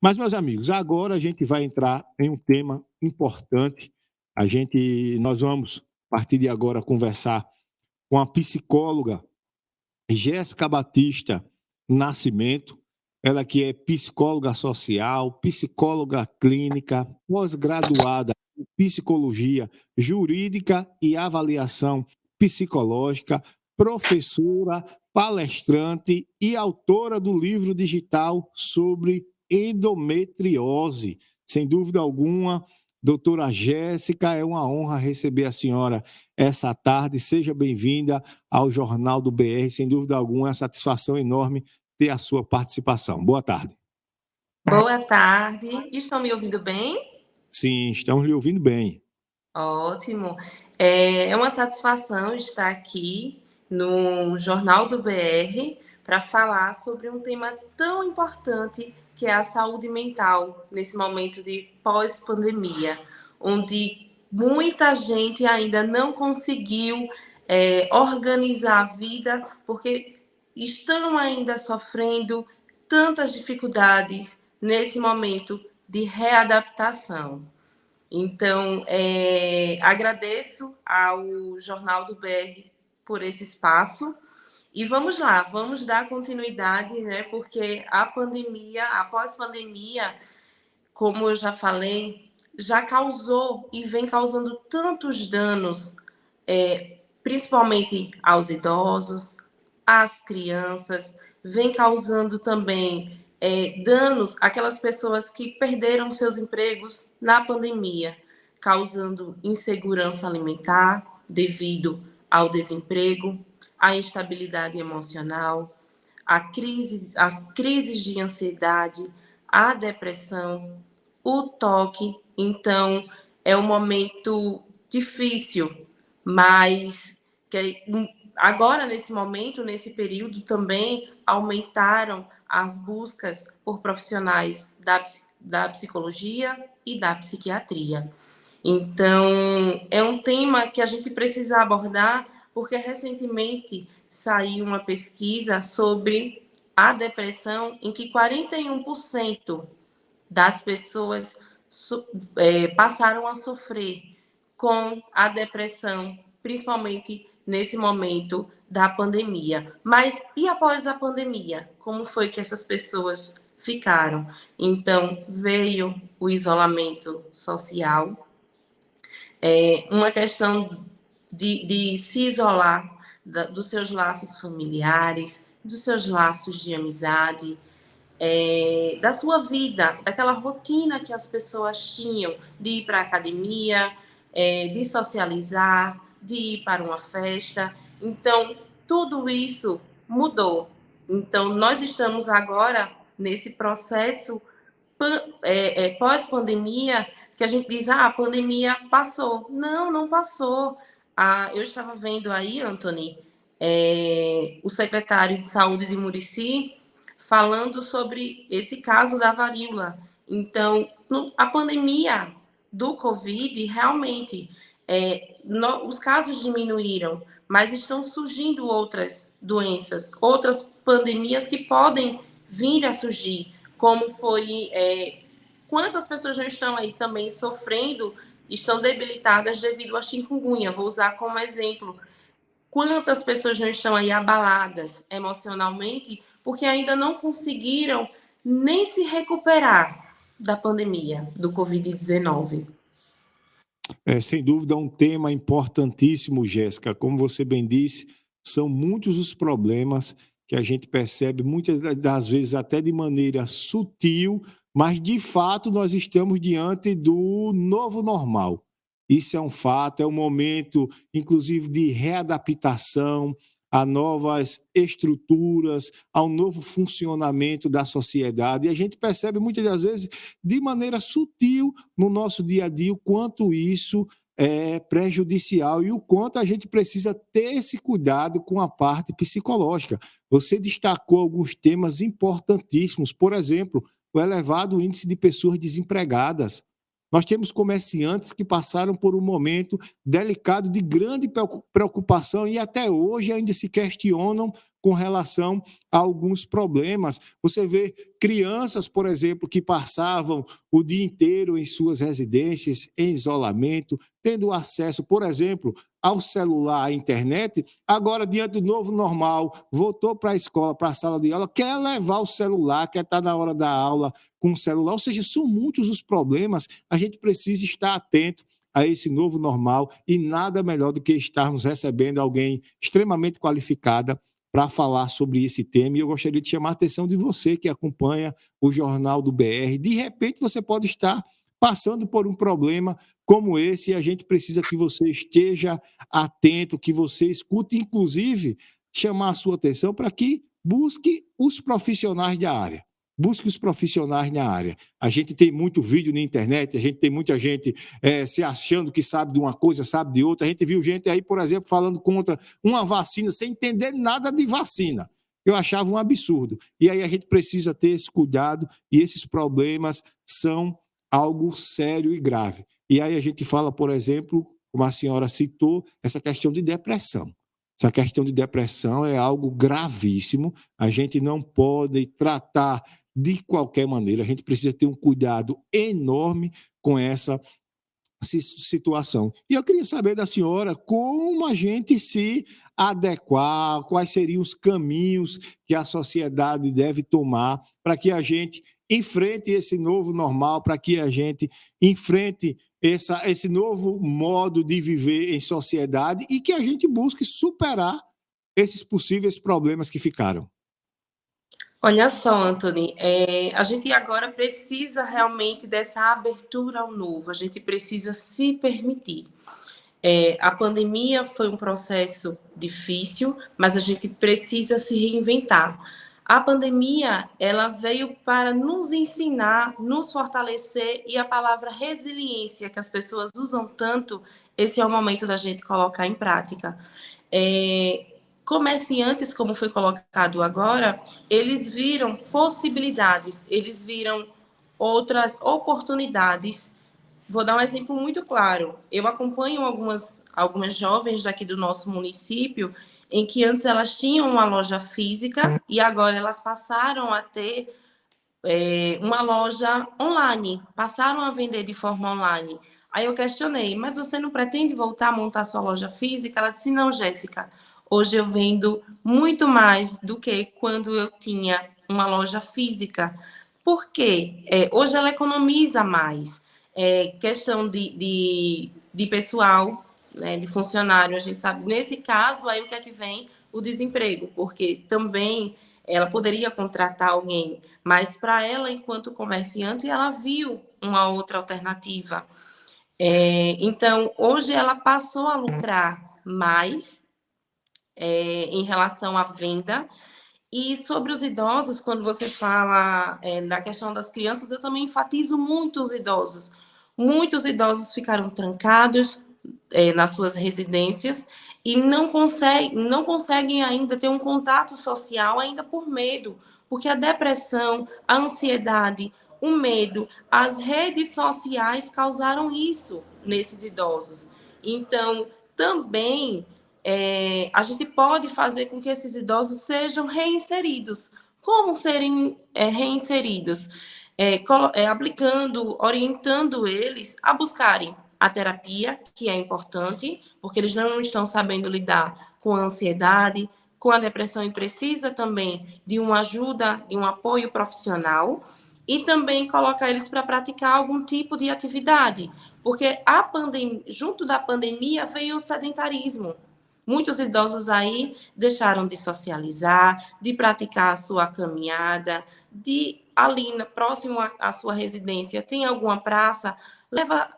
Mas, meus amigos, agora a gente vai entrar em um tema importante. Nós vamos, a partir de agora, conversar com a psicóloga Jéssica Batista Nascimento, ela que é psicóloga social, psicóloga clínica, pós-graduada em psicologia jurídica e avaliação psicológica, professora, palestrante e autora do livro digital sobre endometriose. Sem dúvida alguma, doutora Jéssica, é uma honra receber a senhora essa tarde. Seja bem-vinda ao Jornal do BR. Sem dúvida alguma, é uma satisfação enorme ter a sua participação. Boa tarde. Boa tarde. Estão me ouvindo bem? Sim, estamos lhe ouvindo bem. Ótimo. É uma satisfação estar aqui no Jornal do BR para falar sobre um tema tão importante que é a saúde mental nesse momento de pós-pandemia, onde muita gente ainda não conseguiu organizar a vida porque estão ainda sofrendo tantas dificuldades nesse momento de readaptação. Então, agradeço ao Jornal do BR por esse espaço e vamos lá, vamos dar continuidade, né? Porque a pandemia, a pós-pandemia, como eu já falei, já causou e vem causando tantos danos, principalmente aos idosos, às crianças, vem causando também danos àquelas pessoas que perderam seus empregos na pandemia, causando insegurança alimentar devido ao desemprego, à instabilidade emocional, as crises de ansiedade, a depressão, o toque. Então, é um momento difícil, mas que agora, nesse momento, nesse período, também aumentaram as buscas por profissionais da psicologia e da psiquiatria. Então, é um tema que a gente precisa abordar, porque recentemente saiu uma pesquisa sobre a depressão, em que 41% das pessoas passaram a sofrer com a depressão, principalmente nesse momento da pandemia. Mas e após a pandemia? Como foi que essas pessoas ficaram? Então, veio o isolamento social, uma questão de se isolar dos seus laços familiares, dos seus laços de amizade, da sua vida, daquela rotina que as pessoas tinham de ir para a academia, de socializar, de ir para uma festa. Então, tudo isso mudou. Então, nós estamos agora nesse processo pós-pandemia, que a gente diz, a pandemia passou. Não, não passou. Eu estava vendo aí, Anthony, o secretário de Saúde de Murici, falando sobre esse caso da varíola. Então, a pandemia do Covid, realmente, os casos diminuíram, mas estão surgindo outras doenças, outras pandemias que podem vir a surgir, como foi... quantas pessoas já estão aí também sofrendo, estão debilitadas devido à chikungunya? Vou usar como exemplo. Quantas pessoas não estão aí abaladas emocionalmente porque ainda não conseguiram nem se recuperar da pandemia do Covid-19? Sem dúvida, é um tema importantíssimo, Jéssica. Como você bem disse, são muitos os problemas que a gente percebe, muitas das vezes até de maneira sutil, mas de fato nós estamos diante do novo normal. Isso é um fato, é um momento, inclusive, de readaptação a novas estruturas, ao novo funcionamento da sociedade. E a gente percebe muitas das vezes, de maneira sutil, no nosso dia a dia, o quanto isso é prejudicial e o quanto a gente precisa ter esse cuidado com a parte psicológica. Você destacou alguns temas importantíssimos, por exemplo, o elevado índice de pessoas desempregadas. Nós temos comerciantes que passaram por um momento delicado de grande preocupação e até hoje ainda se questionam com relação a alguns problemas. Você vê crianças, por exemplo, que passavam o dia inteiro em suas residências, em isolamento, tendo acesso, por exemplo, ao celular, à internet, agora, diante do novo normal, voltou para a escola, para a sala de aula, quer levar o celular, quer estar na hora da aula com o celular. Ou seja, são muitos os problemas, a gente precisa estar atento a esse novo normal e nada melhor do que estarmos recebendo alguém extremamente qualificada para falar sobre esse tema. E eu gostaria de chamar a atenção de você que acompanha o Jornal do BR. De repente, você pode estar passando por um problema como esse e a gente precisa que você esteja atento, que você escute, inclusive, chamar a sua atenção para que busque os profissionais da área. Busque os profissionais na área. A gente tem muito vídeo na internet, a gente tem muita gente se achando que sabe de uma coisa, sabe de outra. A gente viu gente aí, por exemplo, falando contra uma vacina sem entender nada de vacina. Eu achava um absurdo. E aí a gente precisa ter esse cuidado e esses problemas são algo sério e grave. E aí a gente fala, por exemplo, como a senhora citou, essa questão de depressão. Essa questão de depressão é algo gravíssimo. A gente não pode tratar de qualquer maneira, a gente precisa ter um cuidado enorme com essa situação. E eu queria saber da senhora como a gente se adequar, quais seriam os caminhos que a sociedade deve tomar para que a gente enfrente esse novo normal, para que a gente enfrente esse novo modo de viver em sociedade e que a gente busque superar esses possíveis problemas que ficaram. Olha só, Anthony, a gente agora precisa realmente dessa abertura ao novo, a gente precisa se permitir. A pandemia foi um processo difícil, mas a gente precisa se reinventar. A pandemia, ela veio para nos ensinar, nos fortalecer, e a palavra resiliência, que as pessoas usam tanto, esse é o momento da gente colocar em prática. Comerciantes, como foi colocado agora, eles viram possibilidades, eles viram outras oportunidades. Vou dar um exemplo muito claro. Eu acompanho algumas jovens daqui do nosso município, em que antes elas tinham uma loja física e agora elas passaram a ter uma loja online, passaram a vender de forma online. Aí eu questionei, mas você não pretende voltar a montar sua loja física? Ela disse, não, Jéssica, hoje eu vendo muito mais do que quando eu tinha uma loja física. Por quê? Hoje ela economiza mais. Questão de pessoal, né, de funcionário, a gente sabe. Nesse caso, aí o que é que vem? O desemprego, porque também ela poderia contratar alguém, mas para ela, enquanto comerciante, ela viu uma outra alternativa. Então, hoje ela passou a lucrar mais em relação à venda. E sobre os idosos, quando você fala da questão das crianças, eu também enfatizo muito os idosos. Muitos idosos ficaram trancados nas suas residências e não conseguem ainda ter um contato social ainda por medo, porque a depressão, a ansiedade, o medo, as redes sociais causaram isso nesses idosos. Então, também a gente pode fazer com que esses idosos sejam reinseridos. Como serem reinseridos? Aplicando, orientando eles a buscarem a terapia, que é importante, porque eles não estão sabendo lidar com a ansiedade, com a depressão e precisa também de uma ajuda, de um apoio profissional, e também colocar eles para praticar algum tipo de atividade, porque junto da pandemia veio o sedentarismo. Muitos idosos aí deixaram de socializar, de praticar a sua caminhada, de ali próximo à sua residência tem alguma praça, leva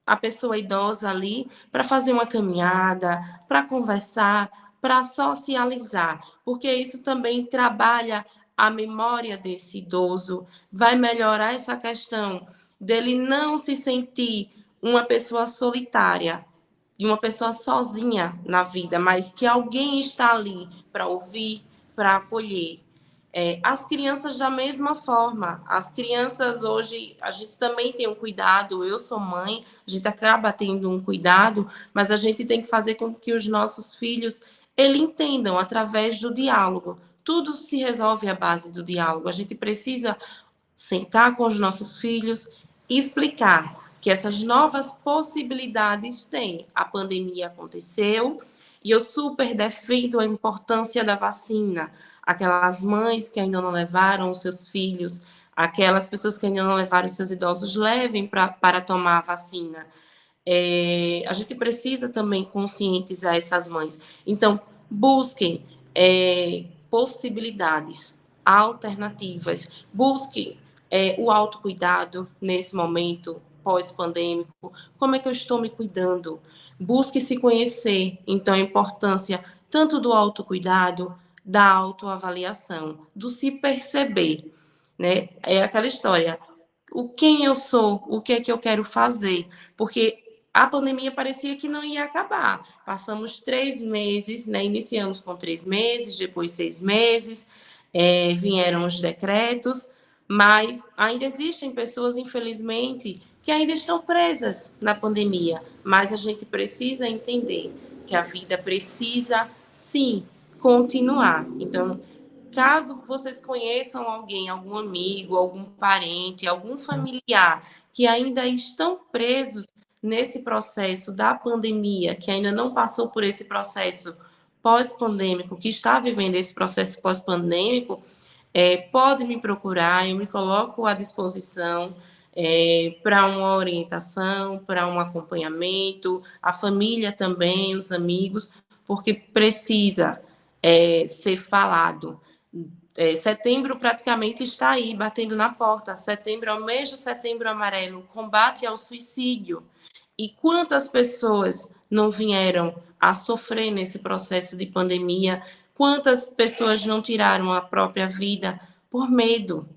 a pessoa idosa ali para fazer uma caminhada, para conversar, para socializar, porque isso também trabalha a memória desse idoso, vai melhorar essa questão dele não se sentir uma pessoa solitária, de uma pessoa sozinha na vida, mas que alguém está ali para ouvir, para acolher. As crianças da mesma forma. As crianças hoje, a gente também tem um cuidado, eu sou mãe, a gente acaba tendo um cuidado, mas a gente tem que fazer com que os nossos filhos, eles entendam através do diálogo. Tudo se resolve à base do diálogo. A gente precisa sentar com os nossos filhos e explicar que essas novas possibilidades têm. A pandemia aconteceu e eu super defendo a importância da vacina. Aquelas mães que ainda não levaram os seus filhos, aquelas pessoas que ainda não levaram os seus idosos, levem para tomar a vacina. A gente precisa também conscientizar essas mães. Então, busquem possibilidades, alternativas, busquem o autocuidado nesse momento pós-pandêmico. Como é que eu estou me cuidando? Busque se conhecer. Então, a importância tanto do autocuidado, da autoavaliação, do se perceber, né? É aquela história, o quem eu sou, o que é que eu quero fazer, porque a pandemia parecia que não ia acabar. Passamos 3 meses, né? Iniciamos com 3 meses, depois 6 meses, vieram os decretos, mas ainda existem pessoas, infelizmente, que ainda estão presas na pandemia. Mas a gente precisa entender que a vida precisa, sim, continuar. Então, caso vocês conheçam alguém, algum amigo, algum parente, algum familiar que ainda estão presos nesse processo da pandemia, que ainda não passou por esse processo pós-pandêmico, que está vivendo esse processo pós-pandêmico, pode me procurar, eu me coloco à disposição para uma orientação, para um acompanhamento, a família também, os amigos, porque precisa ser falado. Setembro praticamente está aí, batendo na porta. Setembro é o mês do Setembro Amarelo, combate ao suicídio. E quantas pessoas não vieram a sofrer nesse processo de pandemia? Quantas pessoas não tiraram a própria vida por medo?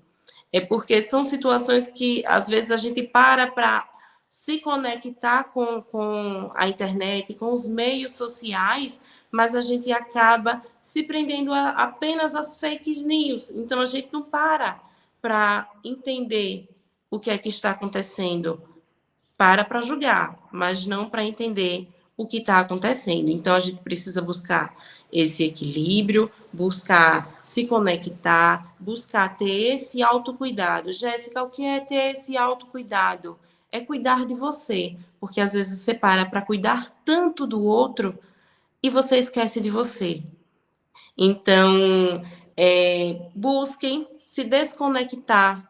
É porque são situações que, às vezes, a gente para se conectar com a internet, com os meios sociais, mas a gente acaba se prendendo apenas às fake news. Então, a gente não para entender o que é que está acontecendo, para julgar, mas não para entender o que está acontecendo. Então, a gente precisa buscar esse equilíbrio, buscar se conectar, buscar ter esse autocuidado. Jéssica, o que é ter esse autocuidado? É cuidar de você, porque às vezes você para cuidar tanto do outro e você esquece de você. Então, busquem se desconectar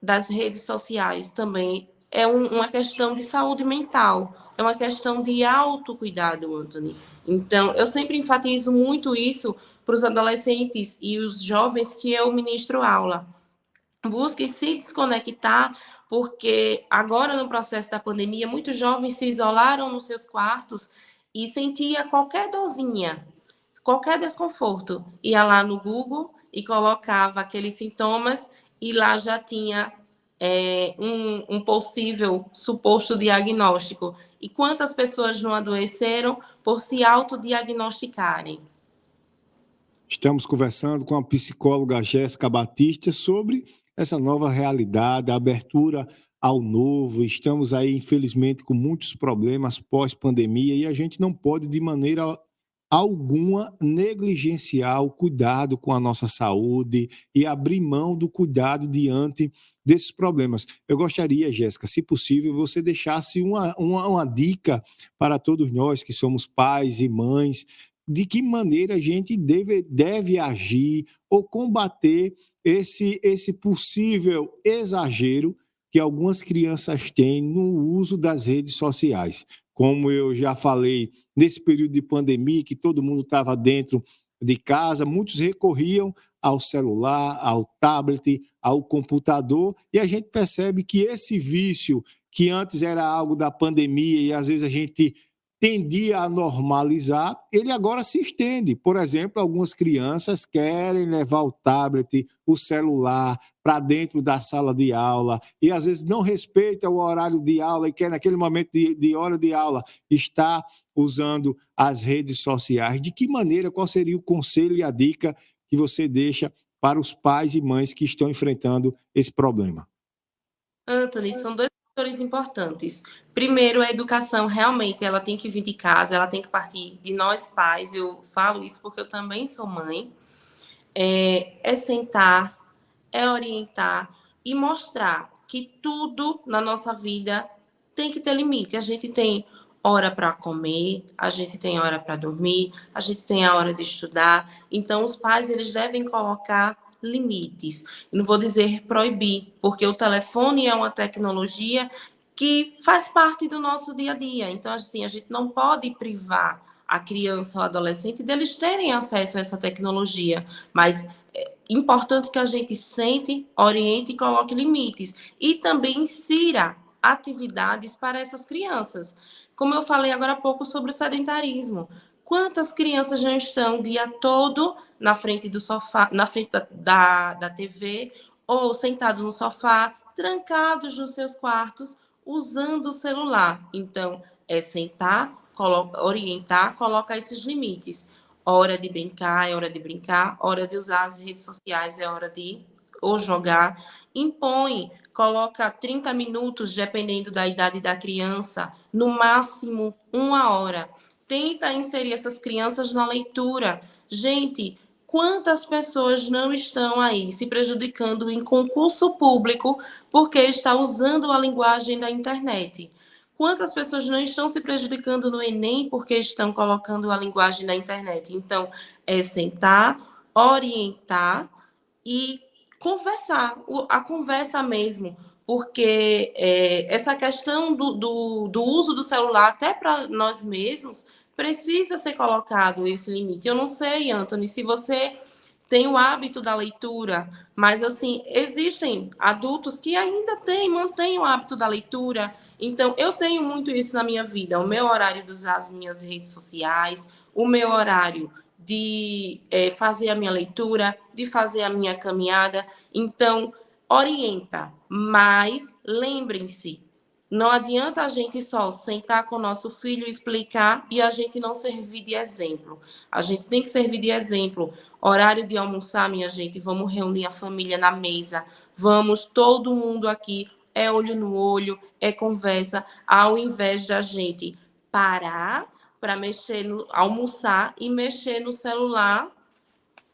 das redes sociais também. É uma questão de saúde mental, é uma questão de autocuidado, Anthony. Então, eu sempre enfatizo muito isso para os adolescentes e os jovens que eu ministro aula. Busquem se desconectar, porque agora, no processo da pandemia, muitos jovens se isolaram nos seus quartos e sentia qualquer dorzinha, qualquer desconforto, ia lá no Google e colocava aqueles sintomas e lá já tinha um possível suposto diagnóstico. E quantas pessoas não adoeceram por se autodiagnosticarem? Estamos conversando com a psicóloga Jéssica Batista sobre essa nova realidade, a abertura ao novo. Estamos aí, infelizmente, com muitos problemas pós-pandemia e a gente não pode, de maneira alguma, negligenciar o cuidado com a nossa saúde e abrir mão do cuidado diante desses problemas. Eu gostaria, Jéssica, se possível, você deixasse uma dica para todos nós que somos pais e mães, de que maneira a gente deve agir ou combater esse possível exagero que algumas crianças têm no uso das redes sociais. Como eu já falei, nesse período de pandemia, que todo mundo estava dentro de casa, muitos recorriam ao celular, ao tablet, ao computador, e a gente percebe que esse vício, que antes era algo da pandemia e às vezes a gente tendia a normalizar, ele agora se estende. Por exemplo, algumas crianças querem levar o tablet, o celular para dentro da sala de aula e às vezes não respeita o horário de aula e quer naquele momento de hora de aula estar usando as redes sociais. De que maneira, qual seria o conselho e a dica que você deixa para os pais e mães que estão enfrentando esse problema? Anthony, são dois fatores importantes. Primeiro, a educação, realmente, ela tem que vir de casa, ela tem que partir de nós pais. Eu falo isso porque eu também sou mãe. É sentar, é orientar e mostrar que tudo na nossa vida tem que ter limite. A gente tem hora para comer, a gente tem hora para dormir, a gente tem a hora de estudar. Então, os pais, eles devem colocar limites. Não vou dizer proibir, porque o telefone é uma tecnologia que faz parte do nosso dia a dia. Então, assim, a gente não pode privar a criança ou adolescente deles terem acesso a essa tecnologia, mas é importante que a gente sente, oriente e coloque limites. E também insira atividades para essas crianças. Como eu falei agora há pouco sobre o sedentarismo. Quantas crianças já estão o dia todo na frente do sofá, na frente da TV, ou sentado no sofá, trancados nos seus quartos, usando o celular? Então, é sentar, orientar, colocar esses limites. Hora de brincar é hora de brincar, hora de usar as redes sociais é hora de ou jogar. Impõe, coloca 30 minutos, dependendo da idade da criança, no máximo 1 hora. Tenta inserir essas crianças na leitura. Gente, quantas pessoas não estão aí se prejudicando em concurso público porque está usando a linguagem da internet? Quantas pessoas não estão se prejudicando no Enem porque estão colocando a linguagem da internet? Então, é sentar, orientar e conversar, a conversa mesmo, porque essa questão do uso do celular, até para nós mesmos, precisa ser colocado esse limite. Eu não sei, Anthony, se você tem o hábito da leitura, mas assim, existem adultos que ainda mantêm o hábito da leitura. Então, eu tenho muito isso na minha vida, o meu horário de usar as minhas redes sociais, o meu horário de fazer a minha leitura, de fazer a minha caminhada. Então, orienta, mas lembrem-se, não adianta a gente só sentar com o nosso filho e explicar e a gente não servir de exemplo. A gente tem que servir de exemplo. Horário de almoçar, minha gente, vamos reunir a família na mesa, vamos todo mundo aqui, é olho no olho, é conversa, ao invés de a gente parar para mexer no almoçar e mexer no celular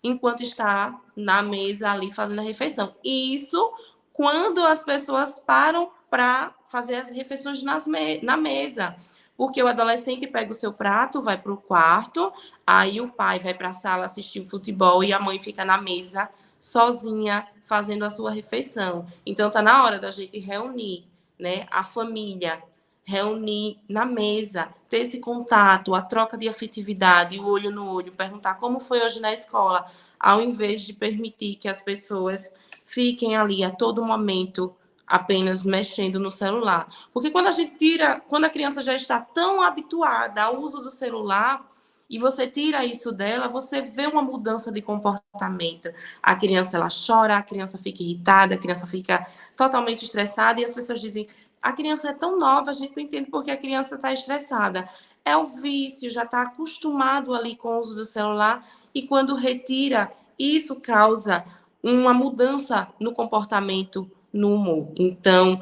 enquanto está na mesa ali fazendo a refeição. E isso quando as pessoas param para fazer as refeições na mesa. Porque o adolescente pega o seu prato, vai para o quarto, aí o pai vai para a sala assistir o futebol e a mãe fica na mesa sozinha fazendo a sua refeição. Então tá na hora da gente reunir, né, a família, reunir na mesa, ter esse contato, a troca de afetividade, o olho no olho, perguntar como foi hoje na escola, ao invés de permitir que as pessoas fiquem ali a todo momento apenas mexendo no celular. Porque quando a criança já está tão habituada ao uso do celular, e você tira isso dela, você vê uma mudança de comportamento. A criança, ela chora, a criança fica irritada, a criança fica totalmente estressada, e as pessoas dizem, a criança é tão nova, a gente não entende porque a criança está estressada. É o vício, já está acostumado ali com o uso do celular, e quando retira, isso causa uma mudança no comportamento, no humor. Então,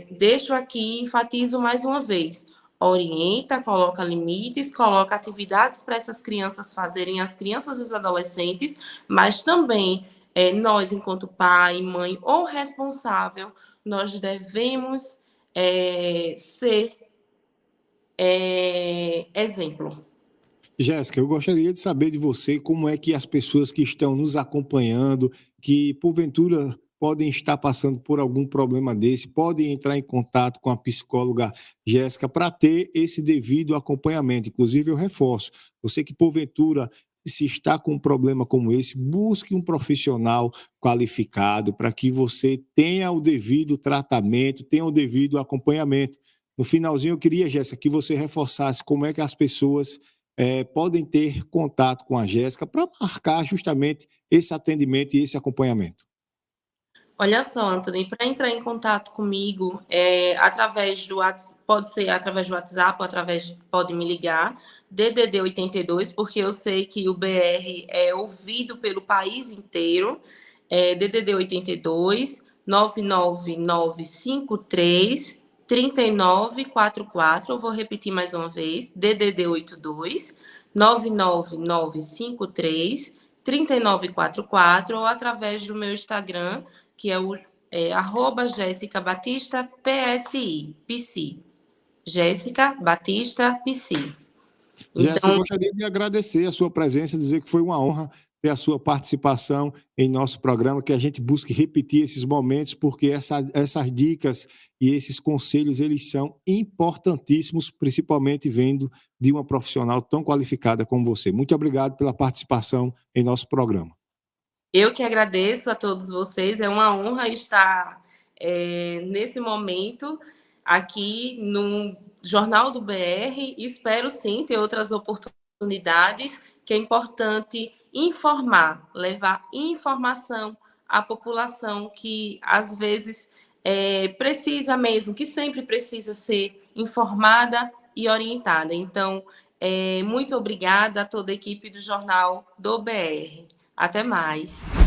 deixo aqui, enfatizo mais uma vez, orienta, coloca limites, coloca atividades para essas crianças fazerem, as crianças e os adolescentes, mas também nós, enquanto pai, mãe ou responsável, nós devemos ser exemplo. Jéssica, eu gostaria de saber de você como é que as pessoas que estão nos acompanhando, que porventura podem estar passando por algum problema desse, podem entrar em contato com a psicóloga Jéssica para ter esse devido acompanhamento. Inclusive, eu reforço, você que porventura se está com um problema como esse, busque um profissional qualificado para que você tenha o devido tratamento, tenha o devido acompanhamento. No finalzinho, eu queria, Jéssica, que você reforçasse como é que as pessoas podem ter contato com a Jéssica para marcar justamente esse atendimento e esse acompanhamento. Olha só, Anthony, para entrar em contato comigo, através do WhatsApp, pode ser através do WhatsApp, ou pode me ligar, DDD 82, porque eu sei que o BR é ouvido pelo país inteiro, DDD 82 99953 3944. Eu vou repetir mais uma vez, DDD 82 99953 3944, ou através do meu Instagram, que é o Jéssica Batista PSI, PC. Jéssica Batista PC. Jéssica, eu Então, gostaria de agradecer a sua presença, dizer que foi uma honra ter a sua participação em nosso programa, que a gente busque repetir esses momentos, porque essas dicas e esses conselhos, eles são importantíssimos, principalmente vendo de uma profissional tão qualificada como você. Muito obrigado pela participação em nosso programa. eu que agradeço a todos vocês, é uma honra estar nesse momento aqui no Jornal do BR. Espero sim ter outras oportunidades, que é importante informar, levar informação à população que às vezes precisa mesmo, que sempre precisa ser informada e orientada. Então, muito obrigada a toda a equipe do Jornal do BR. Até mais.